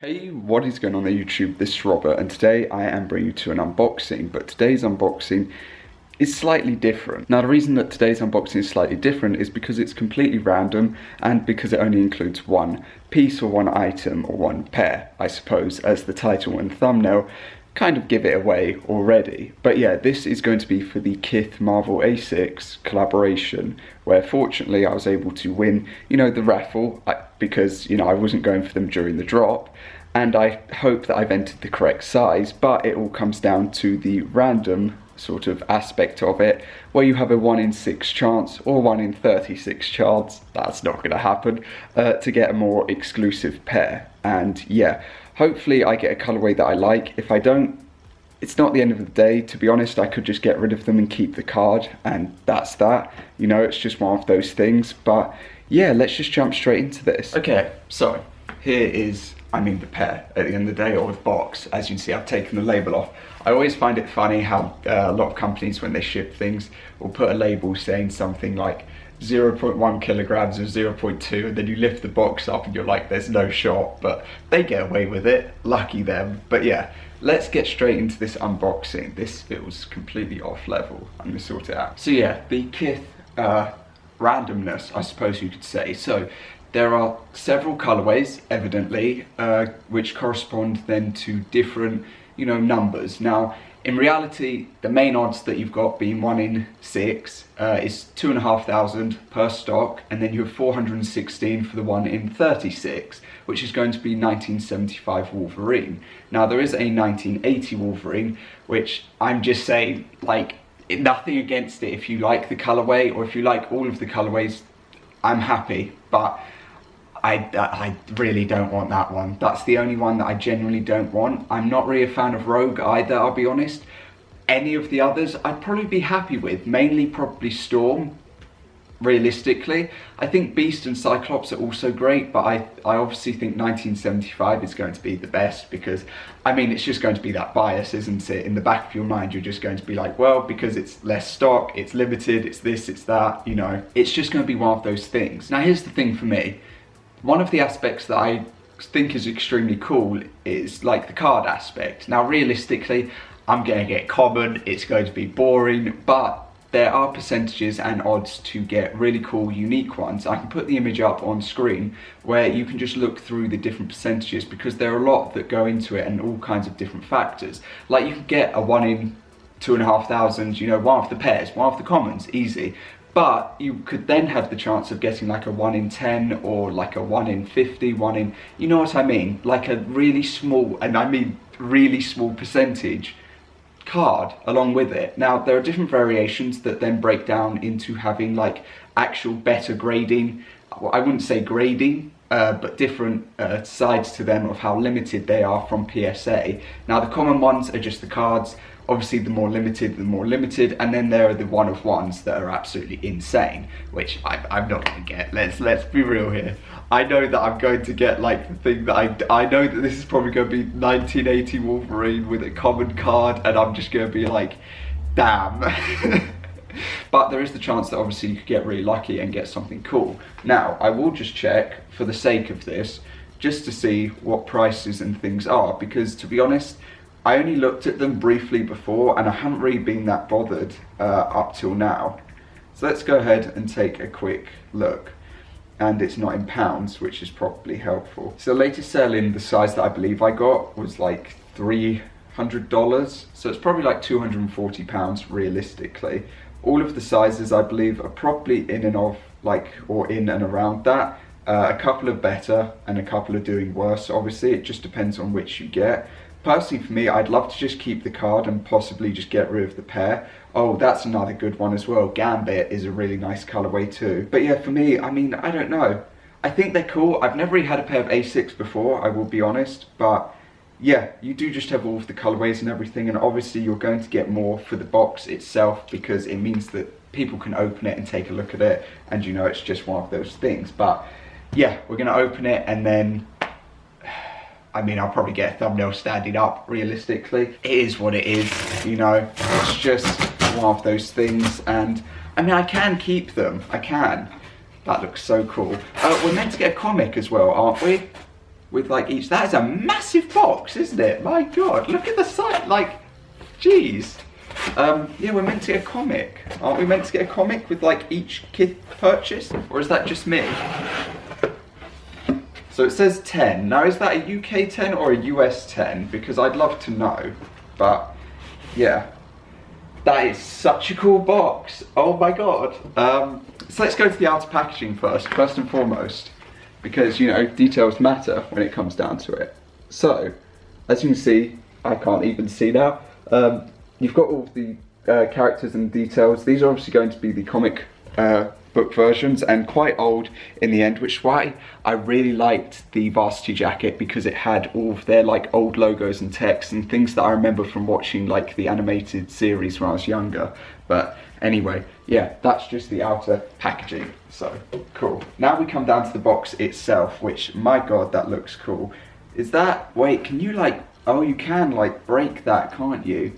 Hey, what is going on there YouTube? This is Robert and today I am bringing you to an unboxing, but today's unboxing is slightly different. Now the reason that today's unboxing is slightly different is because it's completely random and because it only includes one piece or one item or one pair, I suppose, as the title and thumbnail kind of give it away already. But yeah, this is going to be for the Kith Marvel Asics collaboration, where fortunately I was able to win, the raffle, because, I wasn't going for them during the drop, and I hope that I've entered the correct size, but it all comes down to the random sort of aspect of it, where you have a 1 in 6 chance, or 1 in 36 chance, that's not going to happen, to get a more exclusive pair. And yeah, hopefully I get a colourway that I like. If I don't, it's not the end of the day. To be honest, I could just get rid of them and keep the card, and that's that. It's just one of those things. But yeah, let's just jump straight into this. Okay, so here is, the pair at the end of the day, or the box. As you can see, I've taken the label off. I always find it funny how a lot of companies, when they ship things, will put a label saying something like 0.1 kilograms or 0.2, and then you lift the box up and you're like, there's no shot, but they get away with it, lucky them. But yeah, let's get straight into this unboxing. This feels completely off level. I'm gonna sort it out. So yeah, the Kith randomness, I suppose you could say. So there are several colorways, evidently, which correspond then to different, numbers. Now, in reality, the main odds that you've got being 1 in 6 is 2,500 per stock, and then you have 416 for the 1 in 36, which is going to be 1975 Wolverine. Now, there is a 1980 Wolverine, which I'm just saying, nothing against it. If you like the colorway, or if you like all of the colorways, I'm happy, but I really don't want that one. That's the only one that I genuinely don't want. I'm not really a fan of Rogue either, I'll be honest. Any of the others I'd probably be happy with, mainly probably Storm, realistically. I think Beast and Cyclops are also great, but I obviously think 1975 is going to be the best, because, it's just going to be that bias, isn't it? In the back of your mind, you're just going to be like, well, because it's less stock, it's limited, it's this, it's that, It's just going to be one of those things. Now, here's the thing for me. One of the aspects that I think is extremely cool is the card aspect. Now realistically, I'm going to get common, it's going to be boring, but there are percentages and odds to get really cool, unique ones. I can put the image up on screen where you can just look through the different percentages, because there are a lot that go into it and all kinds of different factors. You could get a 1 in 2,500, one of the pairs, one of the commons, easy. But you could then have the chance of getting a 1 in 10 or a 1 in 50, 1 in, you know what I mean? A really small, and I mean really small percentage card along with it. Now, there are different variations that then break down into having actual better grading. Well, I wouldn't say grading, but different sides to them of how limited they are from PSA. Now, the common ones are just the cards. Obviously, the more limited, and then there are the one-of-ones that are absolutely insane, which I'm not going to get. Let's be real here. I know that I'm going to get the thing that I know that this is probably going to be 1980 Wolverine with a common card, and I'm just going to be like, damn. But there is the chance that obviously you could get really lucky and get something cool. Now, I will just check for the sake of this, just to see what prices and things are, because to be honest, I only looked at them briefly before, and I haven't really been that bothered up till now. So let's go ahead and take a quick look. And it's not in pounds, which is probably helpful. So the latest sale in the size that I believe I got was $300. So it's probably £240 realistically. All of the sizes I believe are probably in and of or in and around that. A couple are better and a couple are doing worse. Obviously, it just depends on which you get. Personally, for me, I'd love to just keep the card and possibly just get rid of the pair. Oh, that's another good one as well. Gambit is a really nice colorway too. But yeah, for me, I don't know. I think they're cool. I've never really had a pair of Asics before, I will be honest. But yeah, you do just have all of the colorways and everything. And obviously, you're going to get more for the box itself, because it means that people can open it and take a look at it. And it's just one of those things. But yeah, we're going to open it, and then I'll probably get a thumbnail standing up, realistically. It is what it is, It's just one of those things, and I can keep them. I can. That looks so cool. We're meant to get a comic as well, aren't we? with like each. That is a massive box, isn't it? My God, look at the size. Like, jeez. Yeah, we're meant to get a comic. Aren't we meant to get a comic with like each Kith purchase? Or is that just me? So it says 10. Now, is that a UK 10 or a US 10? Because I'd love to know. But yeah, that is such a cool box. Oh my God. So let's go to the outer packaging first and foremost, because, you know, details matter when it comes down to it. So, as you can see, I can't even see now. You've got all the characters and details. These are obviously going to be the comic book versions, and quite old in the end, which is why I really liked the varsity jacket, because it had all of their like old logos and text and things that I remember from watching like the animated series when I was younger. But anyway, yeah, that's just the outer packaging. So cool. Now we come down to the box itself, which, my God, that looks cool. Is that, wait, can you like, oh, you can like break that, can't you?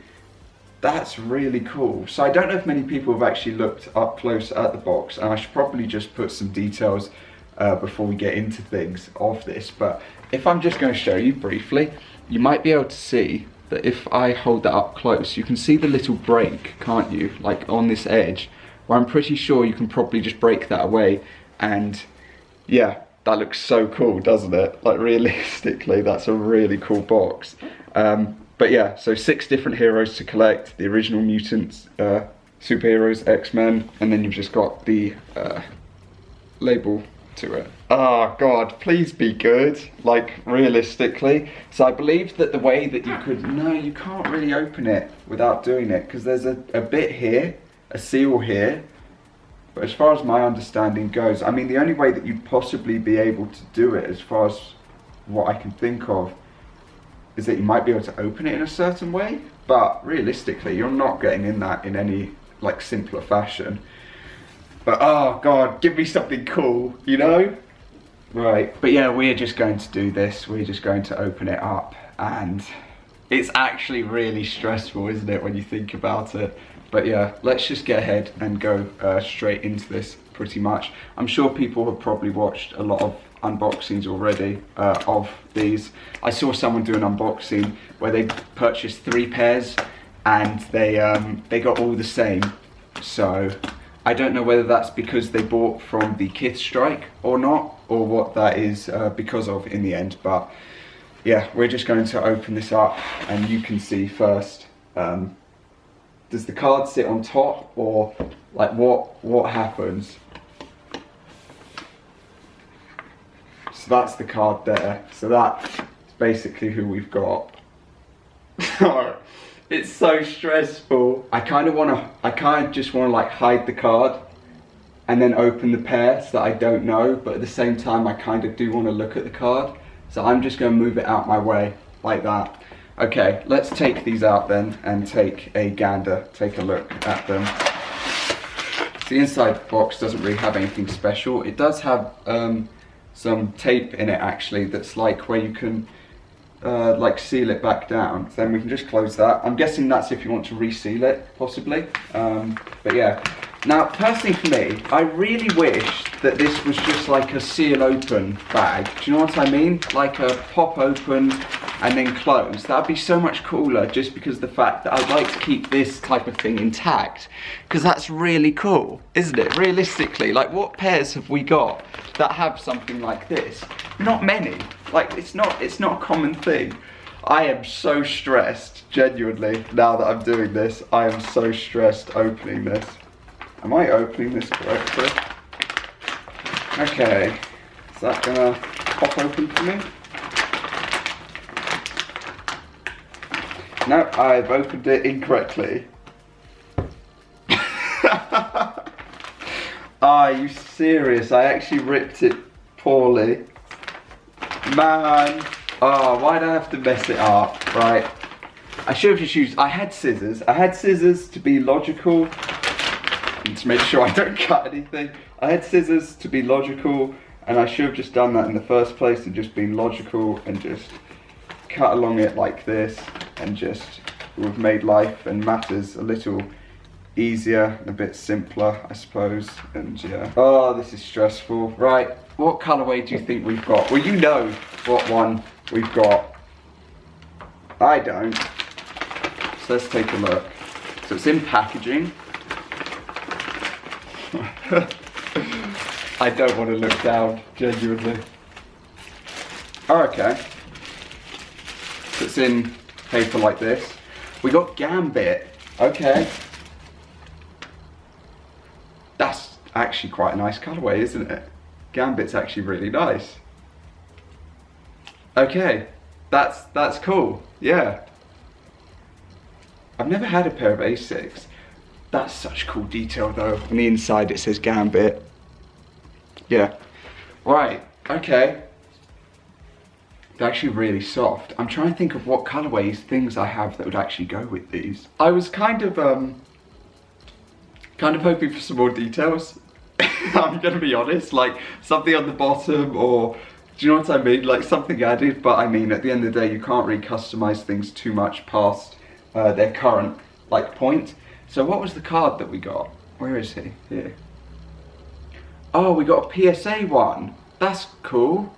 That's really cool. So I don't know if many people have actually looked up close at the box, and I should probably just put some details before we get into things of this. But if I'm just going to show you briefly, you might be able to see that if I hold that up close, you can see the little break, can't you? Like on this edge, where I'm pretty sure you can probably just break that away. And yeah, that looks so cool, doesn't it? Like, realistically, that's a really cool box. But yeah, so 6 different heroes to collect, the original mutants, superheroes, X-Men, and then you've just got the label to it. Oh God, please be good, like realistically. So I believe that the way that you could, no, you can't really open it without doing it, because there's a bit here, a seal here, but as far as my understanding goes, I mean, the only way that you'd possibly be able to do it, as far as what I can think of, is that you might be able to open it in a certain way, but realistically you're not getting in that in any like simpler fashion. But oh God, give me something cool, you know? Right, but yeah, we're just going to do this. We're just going to open it up, and it's actually really stressful, isn't it, when you think about it? But yeah, let's just get ahead and go straight into this pretty much. I'm sure people have probably watched a lot of unboxings already of these. I saw someone do an unboxing where they purchased 3 pairs and they got all the same. So I don't know whether that's because they bought from the Kith strike or not, or what that is because of in the end. But yeah, we're just going to open this up, and you can see first, does the card sit on top, or like what happens? So that's the card there. So that's basically who we've got. It's so stressful. I kind of just want to like hide the card and then open the pair so that I don't know, but at the same time I kind of do want to look at the card. So I'm just going to move it out my way like that. Okay, let's take these out then and take a gander, take a look at them. So the inside box doesn't really have anything special. It does have some tape in it actually, that's like where you can like seal it back down. Then we can just close that. I'm guessing that's if you want to reseal it, possibly. But yeah. Now, personally for me, I really wish that this was just like a seal open bag. Do you know what I mean? Like a pop open and then close. That'd be so much cooler, just because of the fact that I'd like to keep this type of thing intact, because that's really cool, isn't it? Realistically, like, what pairs have we got that have something like this? Not many. Like, it's not a common thing. I am so stressed, genuinely, now that I'm doing this. I am so stressed opening this. Am I opening this correctly? Okay, is that gonna pop open for me? No, I've opened it incorrectly. Are you serious? I actually ripped it poorly. Man. Oh, why'd I have to mess it up? Right. I should have just used, I had scissors. I had scissors to be logical, and to make sure I don't cut anything. I had scissors to be logical, and I should have just done that in the first place and just been logical and just cut along it like this, and just would have made life and matters a little easier, a bit simpler, I suppose. And yeah. Oh, this is stressful. Right, what colourway do you think we've got? Well, you know what one we've got. I don't. So let's take a look. So it's in packaging. I don't want to look down, genuinely. Oh, okay. So it's in paper like this. We got Gambit. Okay. That's actually quite a nice colourway, isn't it? Gambit's actually really nice. Okay, that's cool. Yeah. I've never had a pair of Asics. That's such cool detail though. On the inside it says Gambit. Yeah. Right, okay. They're actually really soft. I'm trying to think of what colourways, things I have that would actually go with these. I was kind of hoping for some more details. I'm gonna be honest, like something on the bottom, or do you know what I mean? Like something added, but I mean at the end of the day you can't really customize things too much past their current like point. So what was the card that we got? Where is he? Here. Oh, we got a PSA one. That's cool.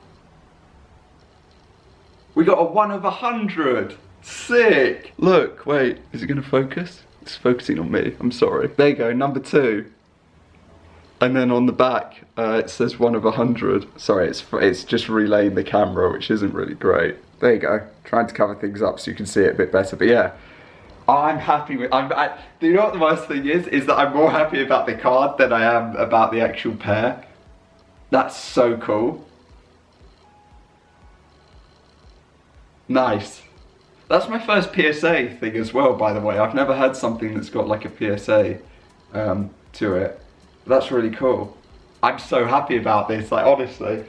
We got a 1 of 100. Sick. Look, wait, is it gonna focus? It's focusing on me, I'm sorry. There you go, number 2. And then on the back, it says 1 of 100. Sorry, it's just relaying the camera, which isn't really great. There you go, trying to cover things up so you can see it a bit better, but yeah. I'm happy with, do you know what the worst thing is that I'm more happy about the card than I am about the actual pair. That's so cool. Nice. That's my first PSA thing as well, by the way. I've never had something that's got like a PSA to it. That's really cool. I'm so happy about this, like honestly.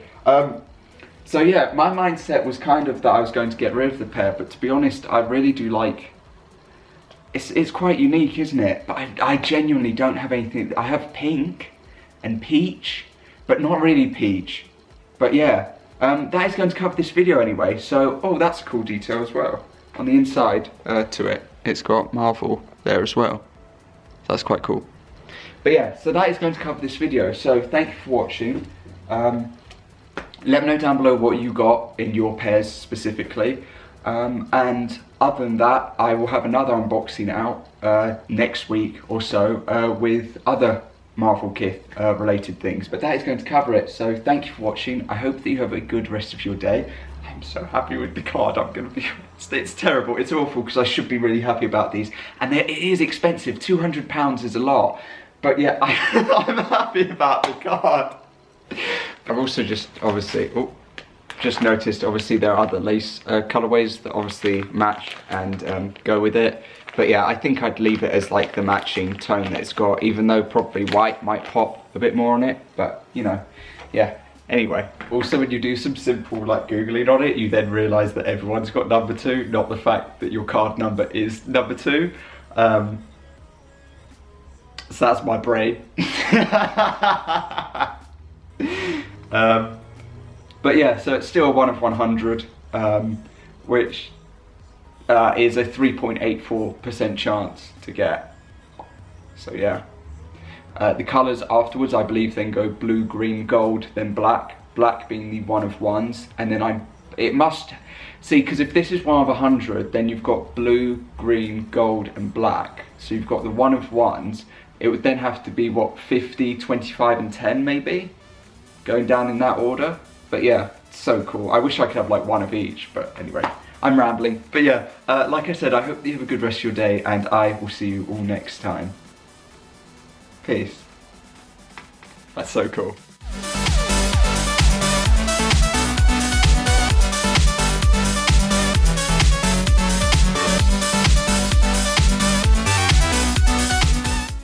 So yeah, my mindset was kind of that I was going to get rid of the pair, but to be honest, I really do like, it's quite unique, isn't it? But I genuinely don't have anything. I have pink and peach, but not really peach. But yeah, that is going to cover this video anyway. So, oh, that's a cool detail as well. On the inside to it, it's got Marvel there as well. So that's quite cool. But yeah, so that is going to cover this video. So thank you for watching. Let me know down below what you got in your pairs specifically. And other than that, I will have another unboxing out next week or so with other Marvel Kith related things. But that is going to cover it. So thank you for watching. I hope that you have a good rest of your day. I'm so happy with the card, I'm going to be honest. It's terrible, it's awful because I should be really happy about these. And it is expensive, £200 is a lot. But yeah, I'm happy about the card. I've also just obviously, just noticed obviously there are other lace colourways that obviously match and go with it. But yeah, I think I'd leave it as like the matching tone that it's got, even though probably white might pop a bit more on it. But you know, yeah. Anyway, also when you do some simple like Googling on it, you then realise that everyone's got number 2, not the fact that your card number is number 2. So that's my brain. But yeah, so it's still a 1 of 100, which is a 3.84% chance to get. So yeah. The colours afterwards, I believe, then go blue, green, gold, then black. Black being the 1 of 1s, and then it must, see, because if this is 1 of 100, then you've got blue, green, gold, and black. So you've got the 1 of 1s. It would then have to be, what, 50, 25, and 10 maybe? Going down in that order. But yeah, so cool. I wish I could have like 1 of each, but anyway, I'm rambling. But yeah, like I said, I hope that you have a good rest of your day, and I will see you all next time. Peace. That's so cool.